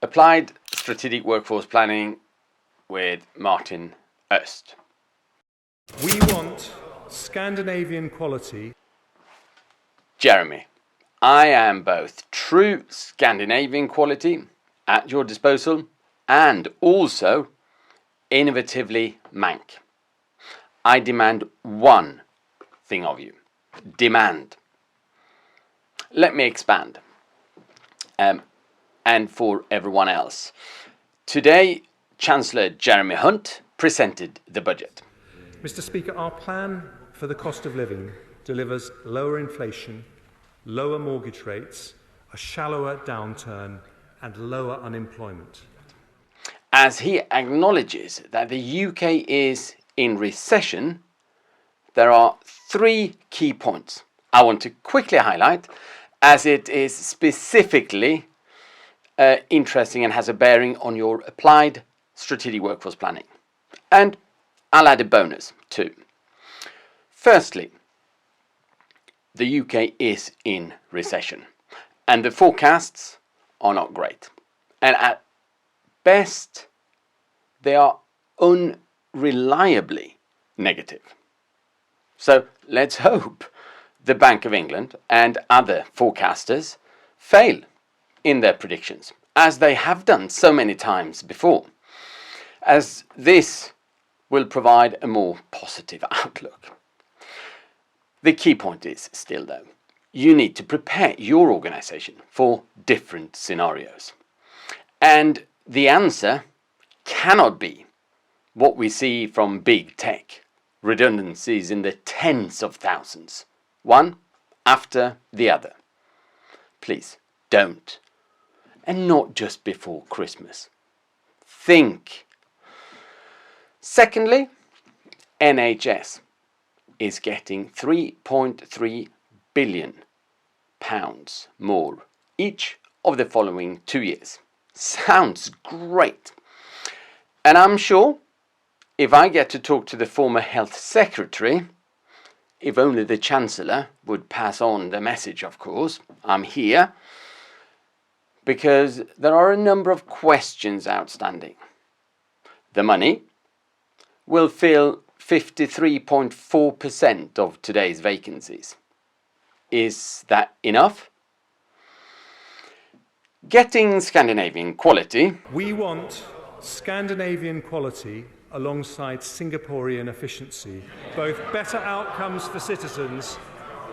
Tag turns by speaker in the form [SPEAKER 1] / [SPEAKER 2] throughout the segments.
[SPEAKER 1] Applied Strategic Workforce Planning with Martin Öst.
[SPEAKER 2] We want Scandinavian quality.
[SPEAKER 1] Jeremy, I am both true Scandinavian quality at your disposal and also innovatively Manc. I demand one thing of you. Demand. Let me expand. And for everyone else. Today, Chancellor Jeremy Hunt presented the budget.
[SPEAKER 2] Mr. Speaker, our plan for the cost of living delivers lower inflation, lower mortgage rates, a shallower downturn, and lower unemployment.
[SPEAKER 1] As he acknowledges that the UK is in recession, there are three key points I want to quickly highlight, as it is specifically interesting and has a bearing on your applied strategic workforce planning. And I'll add a bonus too. Firstly, the UK is in recession and the forecasts are not great. And at best, they are unreliably negative. So let's hope the Bank of England and other forecasters fail in their predictions, as they have done so many times before, as this will provide a more positive outlook. The key point is still, though, you need to prepare your organization for different scenarios. And the answer cannot be what we see from big tech, redundancies in the tens of thousands, one after the other. Please don't. And not just before Christmas. Think. Secondly, NHS is getting £3.3 billion more each of the following 2 years. Sounds great. And I'm sure if I get to talk to the former Health Secretary, if only the Chancellor would pass on the message, of course, I'm here, because there are a number of questions outstanding. The money will fill 53.4% of today's vacancies. Is that enough? Getting Scandinavian quality.
[SPEAKER 2] We want Scandinavian quality alongside Singaporean efficiency, both better outcomes for citizens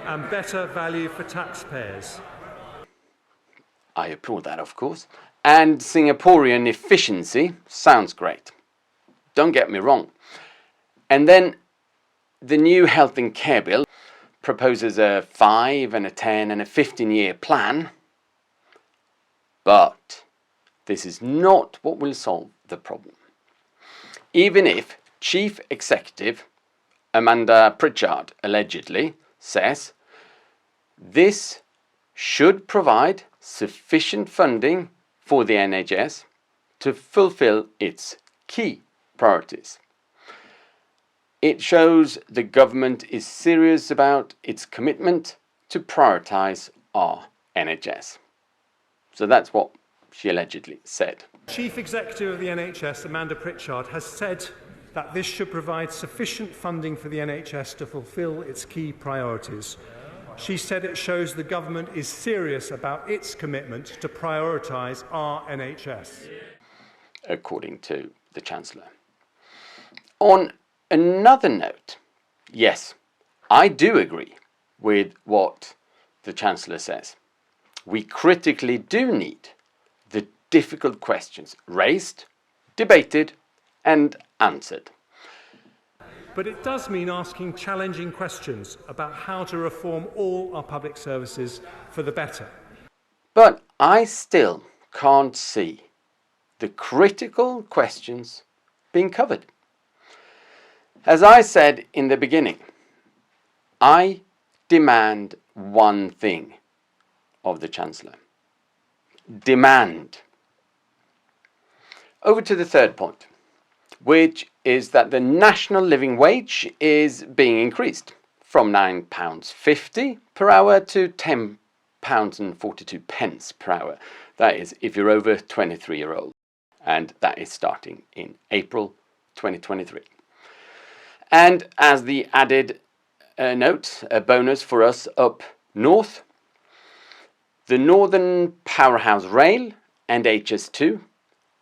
[SPEAKER 2] and better value for taxpayers.
[SPEAKER 1] I applaud that, of course. And Singaporean efficiency sounds great. Don't get me wrong. And then the new Health and Care Bill proposes a 5 and a 10 and a 15-year plan. But this is not what will solve the problem. Even if Chief Executive Amanda Pritchard allegedly says this should provide sufficient funding for the NHS to fulfill its key priorities. It shows the government is serious about its commitment to prioritise our NHS. So that's what she allegedly said.
[SPEAKER 2] Chief Executive of the NHS, Amanda Pritchard, has said that this should provide sufficient funding for the NHS to fulfil its key priorities. She said it shows the government is serious about its commitment to prioritise our NHS.
[SPEAKER 1] According to the Chancellor. On another note, yes, I do agree with what the Chancellor says. We critically do need the difficult questions raised, debated and answered.
[SPEAKER 2] But it does mean asking challenging questions about how to reform all our public services for the better.
[SPEAKER 1] But I still can't see the critical questions being covered. As I said in the beginning, I demand one thing of the Chancellor. Demand. Over to the third point, which is that the national living wage is being increased from £9.50 per hour to £10.42 per hour. That is, if you're over 23-year-old, and that is starting in April 2023. And as the added note, a bonus for us up north, the Northern Powerhouse Rail and HS2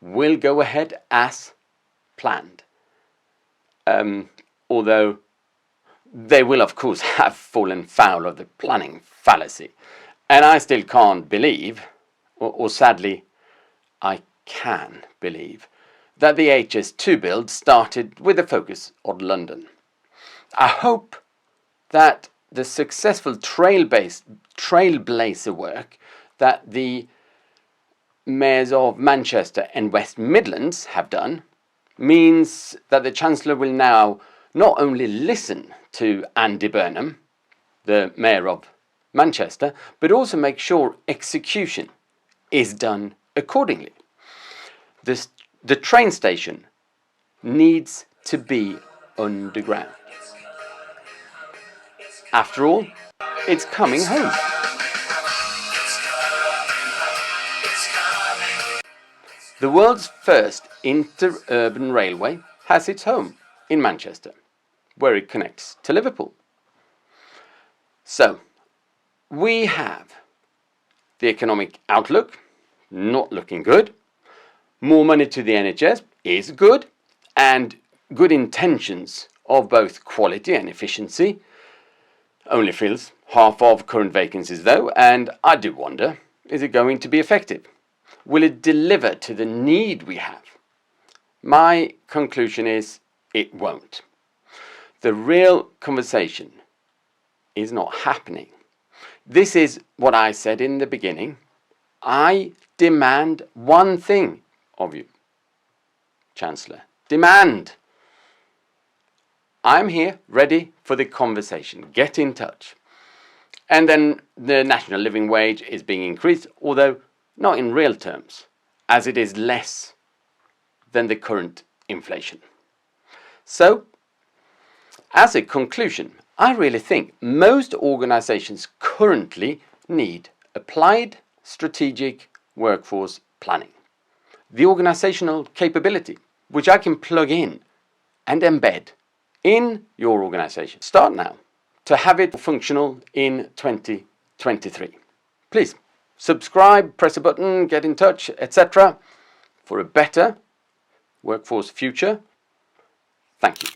[SPEAKER 1] will go ahead as planned. Although they will of course have fallen foul of the planning fallacy. And I still can't believe, or sadly I can believe, that the HS2 build started with a focus on London. I hope that the successful trailblazer work that the mayors of Manchester and West Midlands have done means that the Chancellor will now not only listen to Andy Burnham, the mayor of Manchester, but also make sure execution is done accordingly. The train station needs to be underground. After all, it's coming home. The world's first interurban railway has its home in Manchester, where it connects to Liverpool. So, we have the economic outlook not looking good. More money to the NHS is good, and good intentions of both quality and efficiency only fills half of current vacancies though, and I do wonder, is it going to be effective? Will it deliver to the need we have? My conclusion is it won't. The real conversation is not happening. This is what I said in the beginning. I demand one thing of you, Chancellor. Demand. I'm here ready for the conversation. Get in touch. And then the national living wage is being increased, although not in real terms, as it is less than the current inflation. So, as a conclusion, I really think most organizations currently need applied strategic workforce planning. The organizational capability, which I can plug in and embed in your organization. Start now to have it functional in 2023. Please subscribe, press a button, get in touch, etc. for a better workforce future. Thank you.